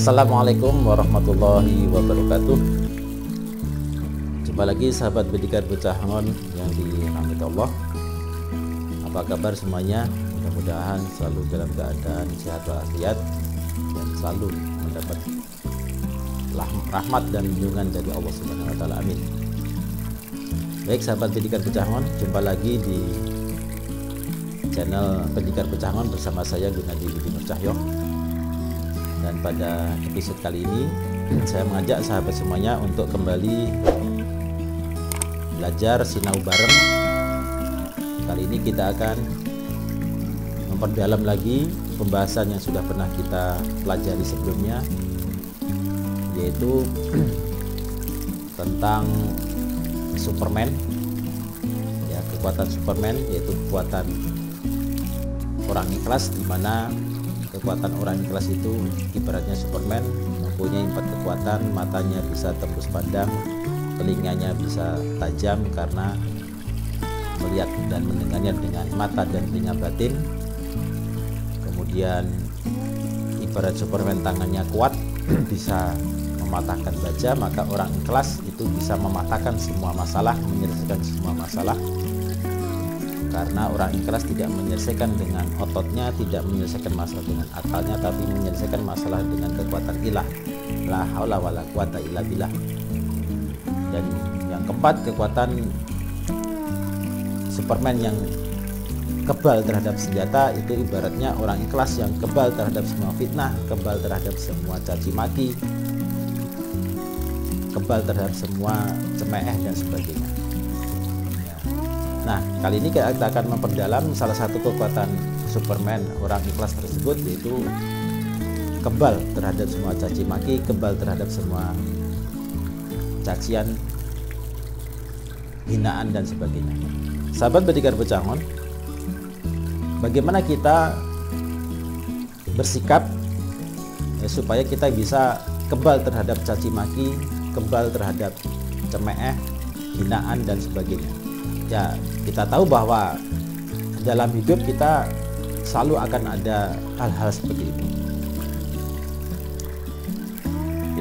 Assalamualaikum warahmatullahi wabarakatuh. Jumpa lagi sahabat Bedikan Becahangon yang dirahmati Allah. Apa kabar semuanya? Mudah-mudahan selalu dalam keadaan sehat walafiat dan selalu mendapat rahmat dan lindungan dari Allah Subhanahu wa taala. Amin. Baik sahabat Bedikan Becahangon, jumpa lagi di channel Pendidikan Becahangon bersama saya Gunadi Budi Nur Cahyo. Dan pada episode kali ini saya mengajak sahabat semuanya untuk kembali belajar sinau bareng. Kali ini kita akan memperdalam lagi pembahasan yang sudah pernah kita pelajari sebelumnya, yaitu tentang Superman, ya, kekuatan Superman, yaitu kekuatan orang ikhlas, di mana kekuatan orang ikhlas itu ibaratnya Superman, mempunyai 4 kekuatan. Matanya bisa tembus pandang, telinganya bisa tajam karena melihat dan mendengarnya dengan mata dan telinga batin. Kemudian ibarat Superman, tangannya kuat, bisa mematahkan baja. Maka orang ikhlas itu bisa mematahkan semua masalah, menyelesaikan semua masalah. Karena orang ikhlas tidak menyelesaikan dengan ototnya, tidak menyelesaikan masalah dengan akalnya, tapi menyelesaikan masalah dengan kekuatan ilah. La haula wala quwata illa billah. Dan yang keempat, kekuatan Superman yang kebal terhadap senjata, itu ibaratnya orang ikhlas yang kebal terhadap semua fitnah, kebal terhadap semua caci maki, kebal terhadap semua cemooh dan sebagainya. Nah, kali ini kita akan memperdalam salah satu kekuatan Superman orang ikhlas tersebut, yaitu kebal terhadap semua caci maki, kebal terhadap semua cacian, hinaan dan sebagainya. Sahabat Bedikan Becahangon, bagaimana kita bersikap supaya kita bisa kebal terhadap caci maki, kebal terhadap cemooh, hinaan dan sebagainya. Ya, kita tahu bahwa dalam hidup kita selalu akan ada hal-hal seperti itu.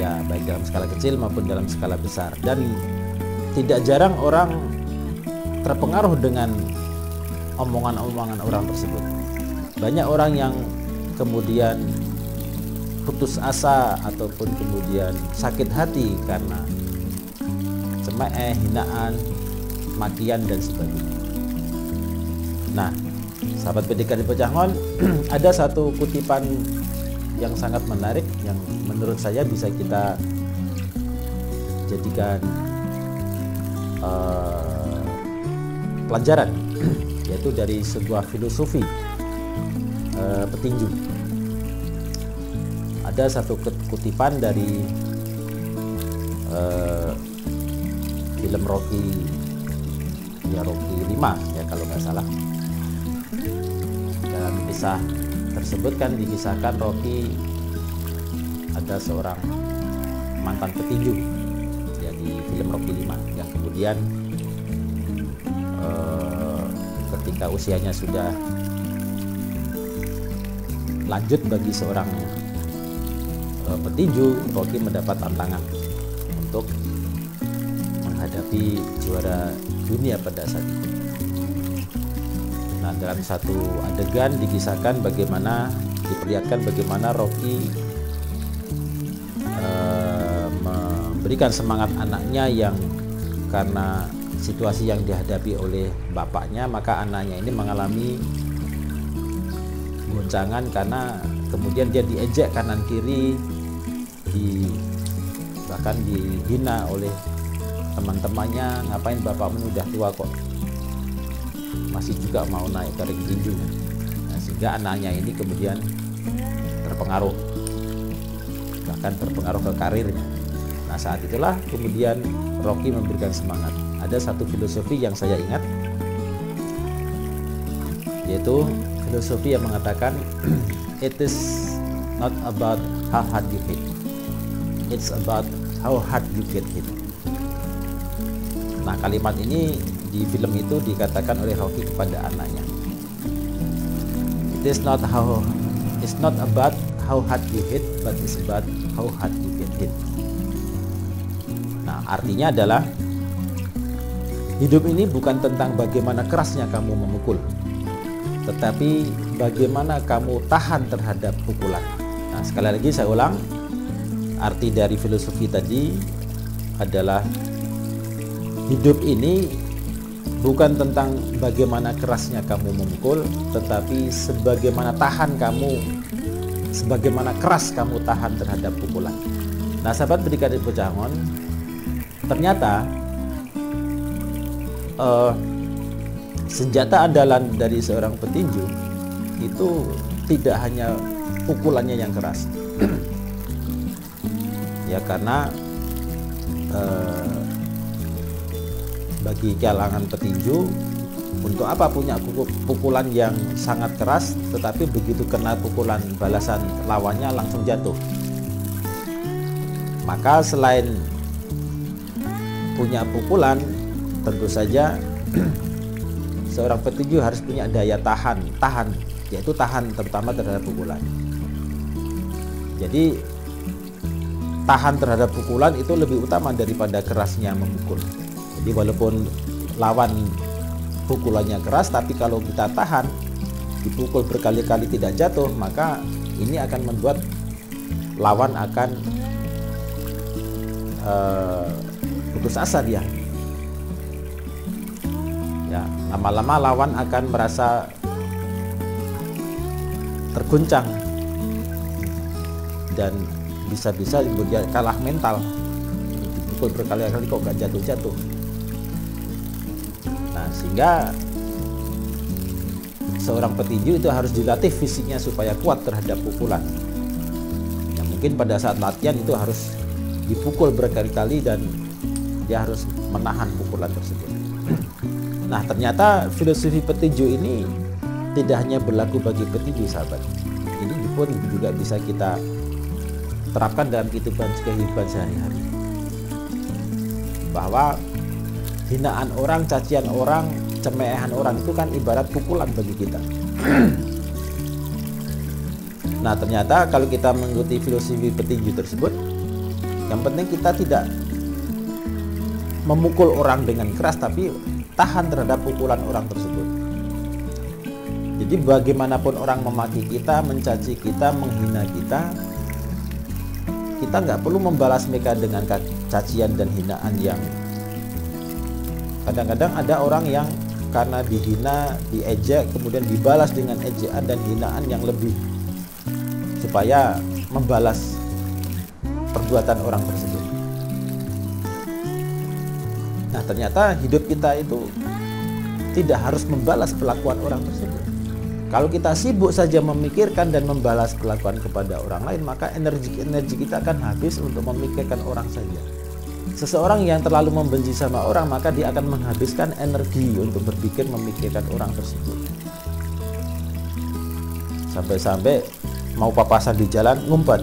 Ya, baik dalam skala kecil maupun dalam skala besar. Dan tidak jarang orang terpengaruh dengan omongan-omongan orang tersebut. Banyak orang yang kemudian putus asa ataupun kemudian sakit hati karena cemooh, hinaan, makian dan sebagainya. Nah, sahabat Bedikan Becahangon, ada satu kutipan yang sangat menarik yang menurut saya bisa kita jadikan pelajaran, yaitu dari sebuah filosofi petinju. Ada satu kutipan dari film Rocky 5 ya kalau nggak salah. Dalam kisah tersebut kan dikisahkan Rocky ada seorang mantan petinju ya di film Rocky 5 yang kemudian ketika usianya sudah lanjut bagi seorang petinju, Rocky mendapat tantangan untuk menghadapi juara dunia pada saat itu. Nah, dalam satu adegan diperlihatkan bagaimana Rocky memberikan semangat anaknya yang karena situasi yang dihadapi oleh bapaknya, maka anaknya ini mengalami goncangan karena kemudian dia diejek kanan kiri, bahkan dihina oleh teman-temannya. Ngapain bapakmu udah tua kok masih juga mau naik ke ring tinju. Nah, sehingga anaknya ini kemudian terpengaruh, bahkan berpengaruh ke karirnya. Nah, saat itulah kemudian Rocky memberikan semangat. Ada satu filosofi yang saya ingat, yaitu filosofi yang mengatakan it is not about how hard you hit, it's about how hard you get hit. Nah, kalimat ini di film itu dikatakan oleh Rocky kepada anaknya. It's not about how hard you hit, but it's about how hard you get hit. Nah, artinya adalah hidup ini bukan tentang bagaimana kerasnya kamu memukul, tetapi bagaimana kamu tahan terhadap pukulan. Nah, sekali lagi saya ulang, arti dari filosofi tadi adalah hidup ini bukan tentang bagaimana kerasnya kamu memukul, tetapi sebagaimana keras kamu tahan terhadap pukulan. Nah, sahabat Berdikari Pejangon, ternyata senjata andalan dari seorang petinju itu tidak hanya pukulannya yang keras. Ya, karena bagi kalangan petinju, untuk apa punya pukulan yang sangat keras, tetapi begitu kena pukulan balasan lawannya langsung jatuh. Maka selain punya pukulan, tentu saja seorang petinju harus punya daya tahan, yaitu tahan terutama terhadap pukulan. Jadi tahan terhadap pukulan itu lebih utama daripada kerasnya memukul. Jadi walaupun lawan pukulannya keras, tapi kalau kita tahan, dipukul berkali-kali tidak jatuh, maka ini akan membuat lawan akan putus asa dia. Ya, lama-lama lawan akan merasa terguncang dan bisa-bisa dia kalah mental. Dipukul berkali-kali kok gak jatuh-jatuh. Nah, sehingga seorang petinju itu harus dilatih fisiknya supaya kuat terhadap pukulan. Ya, mungkin pada saat latihan itu harus dipukul berkali-kali dan dia harus menahan pukulan tersebut. Nah, ternyata filosofi petinju ini tidak hanya berlaku bagi petinju, sahabat. Ini pun juga bisa kita terapkan dalam kehidupan sehari-hari. Bahwa hinaan orang, cacian orang, cemeehan orang itu kan ibarat pukulan bagi kita. Nah, ternyata kalau kita mengikuti filosofi petinju tersebut, yang penting kita tidak memukul orang dengan keras, tapi tahan terhadap pukulan orang tersebut. Jadi bagaimanapun orang memaki kita, mencaci kita, menghina kita, kita nggak perlu membalas mereka dengan cacian dan hinaan yang kadang-kadang ada orang yang karena dihina, diejek, kemudian dibalas dengan ejekan dan hinaan yang lebih supaya membalas perbuatan orang tersebut. Nah, ternyata hidup kita itu tidak harus membalas perlakuan orang tersebut. Kalau kita sibuk saja memikirkan dan membalas perlakuan kepada orang lain, maka energi kita akan habis untuk memikirkan orang saja. Seseorang yang terlalu membenci sama orang, maka dia akan menghabiskan energi untuk berpikir memikirkan orang tersebut. Sampai-sampai mau papasan di jalan ngumpet.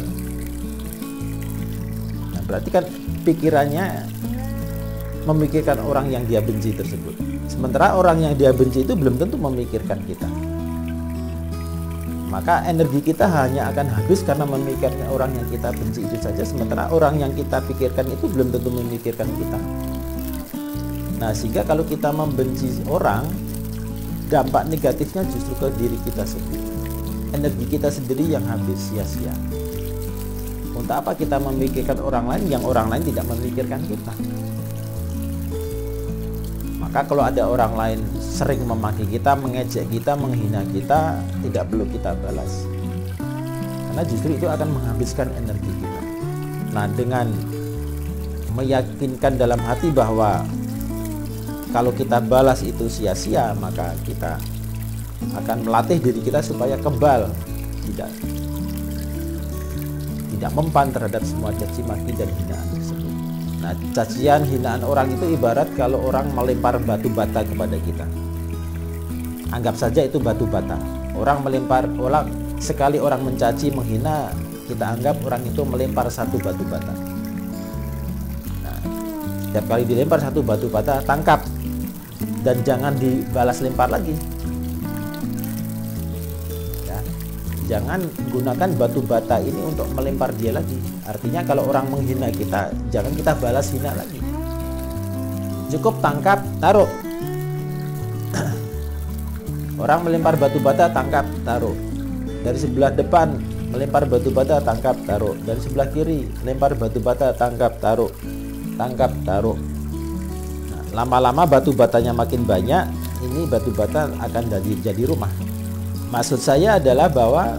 Nah, berarti kan pikirannya memikirkan orang yang dia benci tersebut. Sementara orang yang dia benci itu belum tentu memikirkan kita. Maka energi kita hanya akan habis karena memikirkan orang yang kita benci itu saja, sementara orang yang kita pikirkan itu belum tentu memikirkan kita. Nah, sehingga kalau kita membenci orang, dampak negatifnya justru ke diri kita sendiri. Energi kita sendiri yang habis sia-sia. Untuk apa kita memikirkan orang lain yang orang lain tidak memikirkan kita? Maka kalau ada orang lain sering memaki kita, mengejek kita, menghina kita, tidak perlu kita balas. Karena justru itu akan menghabiskan energi kita. Nah, dengan meyakinkan dalam hati bahwa kalau kita balas itu sia-sia, maka kita akan melatih diri kita supaya kebal, tidak mempan terhadap semua caci maki dan hinaan tersebut. Nah, cacian hinaan orang itu ibarat kalau orang melempar batu bata kepada kita. Anggap saja itu batu bata. Orang sekali orang mencaci, menghina, kita anggap orang itu melempar satu batu bata. Nah, setiap kali dilempar satu batu bata, tangkap dan jangan dibalas lempar lagi. Ya, jangan gunakan batu bata ini untuk melempar dia lagi. Artinya kalau orang menghina kita, jangan kita balas hina lagi. Cukup tangkap, taruh. Orang melempar batu bata, tangkap, taruh. Dari sebelah depan melempar batu bata, tangkap, taruh. Dari sebelah kiri lempar batu bata, tangkap, taruh. Tangkap, taruh. Nah, lama-lama batu batanya makin banyak, ini batu bata akan jadi rumah. Maksud saya adalah bahwa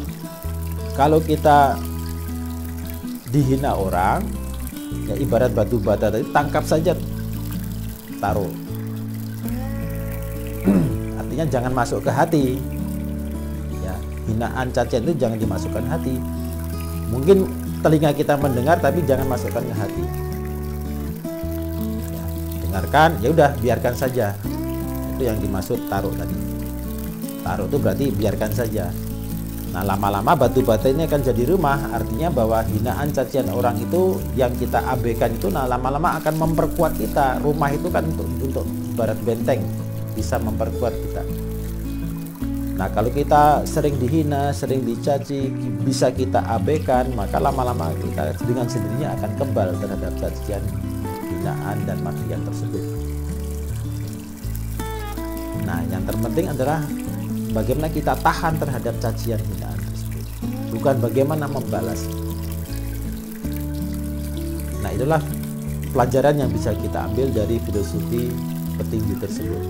kalau kita dihina orang, ya ibarat batu bata tadi, tangkap saja, taruh. Artinya jangan masuk ke hati. Ya, hinaan, cacian itu jangan dimasukkan hati. Mungkin telinga kita mendengar, tapi jangan masukkan ke hati. Ya, dengarkan, ya udah biarkan saja. Itu yang dimaksud taruh tadi. Taruh itu berarti biarkan saja. Nah, lama-lama batu bata ini akan jadi rumah. Artinya bahwa hinaan, cacian orang itu yang kita abaikan itu, nah lama-lama akan memperkuat kita. Rumah itu kan untuk ibarat benteng, bisa memperkuat kita. Nah, kalau kita sering dihina, sering dicaci, bisa kita abaikan, maka lama-lama kita dengan sendirinya akan kebal terhadap cacian, hinaan, dan makian tersebut. Nah, yang terpenting adalah bagaimana kita tahan terhadap cacian, hinaan tersebut, bukan bagaimana membalas. Nah, itulah pelajaran yang bisa kita ambil dari filosofi petinju tersebut.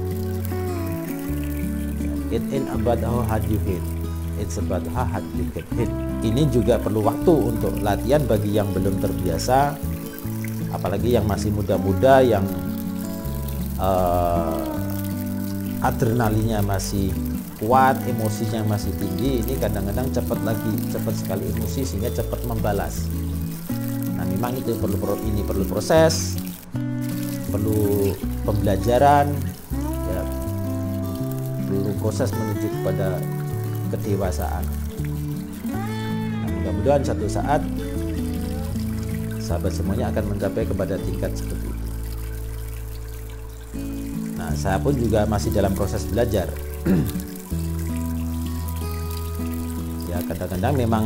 It ain't about how hard you hit, it's about how hard you get hit. Ini juga perlu waktu untuk latihan bagi yang belum terbiasa, apalagi yang masih muda-muda, yang adrenalinnya masih kuat, emosinya masih tinggi. Ini kadang-kadang cepat sekali emosi sehingga cepat membalas. Nah, memang itu perlu proses, perlu pembelajaran, ya, perlu proses menuju kepada kedewasaan. Nah, mudah-mudahan satu saat sahabat semuanya akan mencapai kepada tingkat seperti itu. Nah, saya pun juga masih dalam proses belajar. Ya, kadang-kadang memang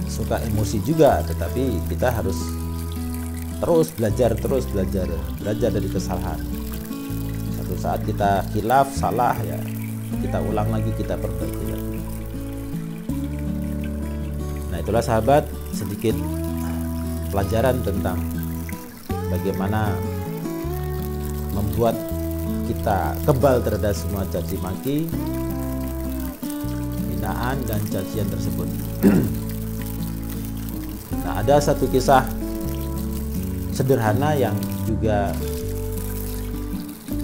suka emosi juga, tetapi kita harus terus belajar dari kesalahan. Satu saat kita khilaf, salah, ya kita ulang lagi, kita perbaiki lagi. Nah, itulah sahabat, sedikit pelajaran tentang bagaimana membuat kita kebal terhadap semua caci maki, hinaan, dan cacian tersebut. Nah, ada satu kisah sederhana yang juga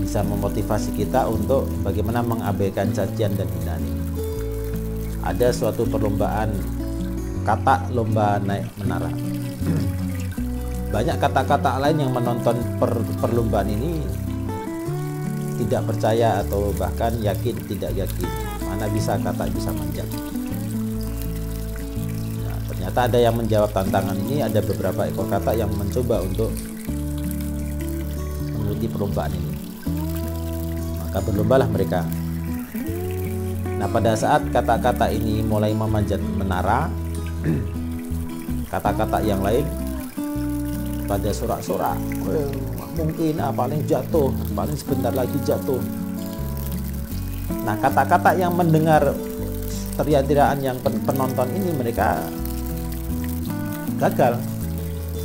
bisa memotivasi kita untuk bagaimana mengabaikan cacian dan hinaan ini. Ada suatu perlombaan kata, lomba naik menara. Banyak kata-kata lain yang menonton perlombaan ini tidak percaya atau bahkan yakin tidak yakin, mana bisa kata bisa manjat. Nah, ternyata ada yang menjawab tantangan ini. Ada beberapa ekor kata yang mencoba untuk mengikuti perlombaan ini. Maka berlombalah mereka. Nah, pada saat kata-kata ini mulai memanjat menara, kata-kata yang lain pada sorak-sorak, mungkin paling jatuh, paling sebentar lagi jatuh. Nah, kata-kata yang mendengar teriak-teriakan yang penonton ini, mereka gagal.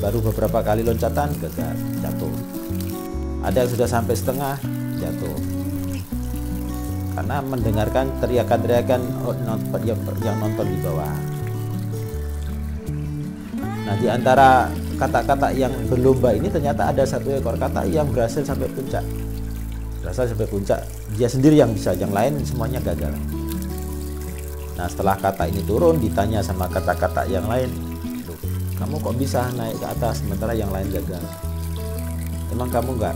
Baru beberapa kali loncatan, gagal, jatuh. Ada yang sudah sampai setengah, jatuh. Karena mendengarkan teriakan-teriakan yang nonton di bawah. Nah, di antara kata-kata yang berlomba ini ternyata ada satu ekor kata yang berhasil sampai puncak. berasal sampai puncak, dia sendiri yang bisa, yang lain semuanya gagal. Nah, setelah kata ini turun, ditanya sama kata-kata yang lain, "Loh, kamu kok bisa naik ke atas sementara yang lain gagal? Emang kamu nggak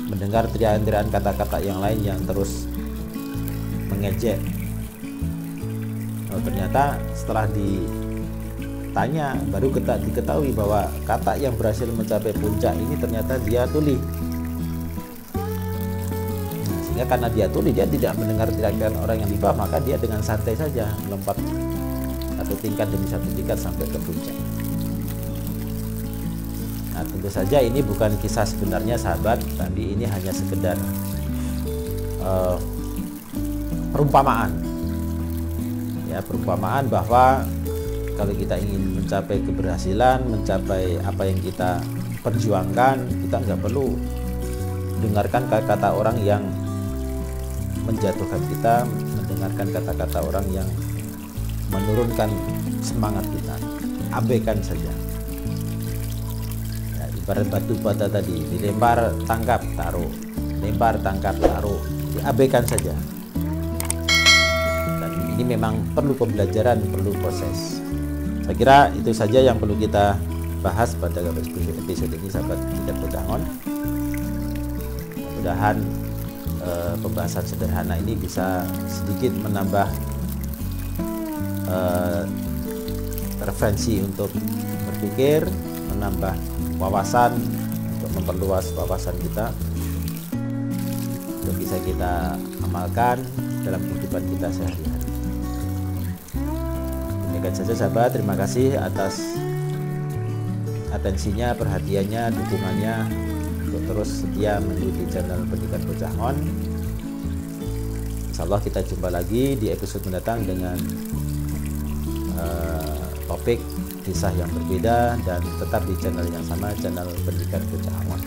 mendengar teriakan-teriakan kata-kata yang lain yang terus mengejek?" Oh, ternyata setelah ditanya baru diketahui bahwa kata yang berhasil mencapai puncak ini ternyata dia tuli. Sehingga karena dia tuli, dia tidak mendengar teriakan orang yang di bawah, maka dia dengan santai saja melompat satu tingkat demi satu tingkat sampai ke puncak. Nah, tentu saja ini bukan kisah sebenarnya sahabat, tapi ini hanya sekedar perumpamaan. Ya, perumpamaan bahwa kalau kita ingin mencapai keberhasilan, mencapai apa yang kita perjuangkan, kita nggak perlu dengarkan kata-kata orang yang menjatuhkan kita, mendengarkan kata-kata orang yang menurunkan semangat kita. Abaikan saja. Ya, ibarat batu bata tadi, dilempar tangkap taruh, lempar tangkap taruh, diabaikan saja. Dan ini memang perlu pembelajaran, perlu proses. Saya kira itu saja yang perlu kita bahas pada episode ini, sahabat Tidak Pegangon. Mudah-mudahan pembahasan sederhana ini bisa sedikit menambah referensi untuk berpikir, menambah wawasan, untuk memperluas wawasan kita, untuk bisa kita amalkan dalam kehidupan kita sehari-hari. Demikian saja sahabat, terima kasih atas atensinya, perhatiannya, dukungannya untuk terus setia mengikuti channel Pendidikan Pegangon. Insyaallah kita jumpa lagi di episode mendatang dengan topik kisah yang berbeda dan tetap di channel yang sama, channel Pendidikan Pegangon.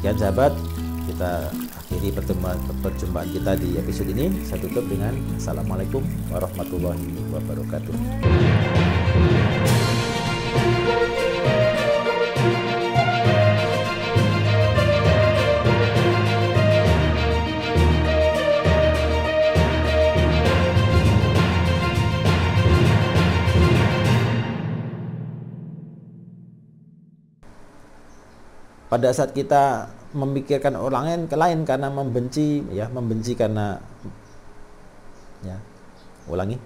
Sekian sahabat, kita akhiri perjumpaan kita di episode ini. Saya tutup dengan Assalamualaikum warahmatullahi wabarakatuh. Pada saat kita memikirkan orang lain karena membenci, ya, membenci karena, ya, ulangi.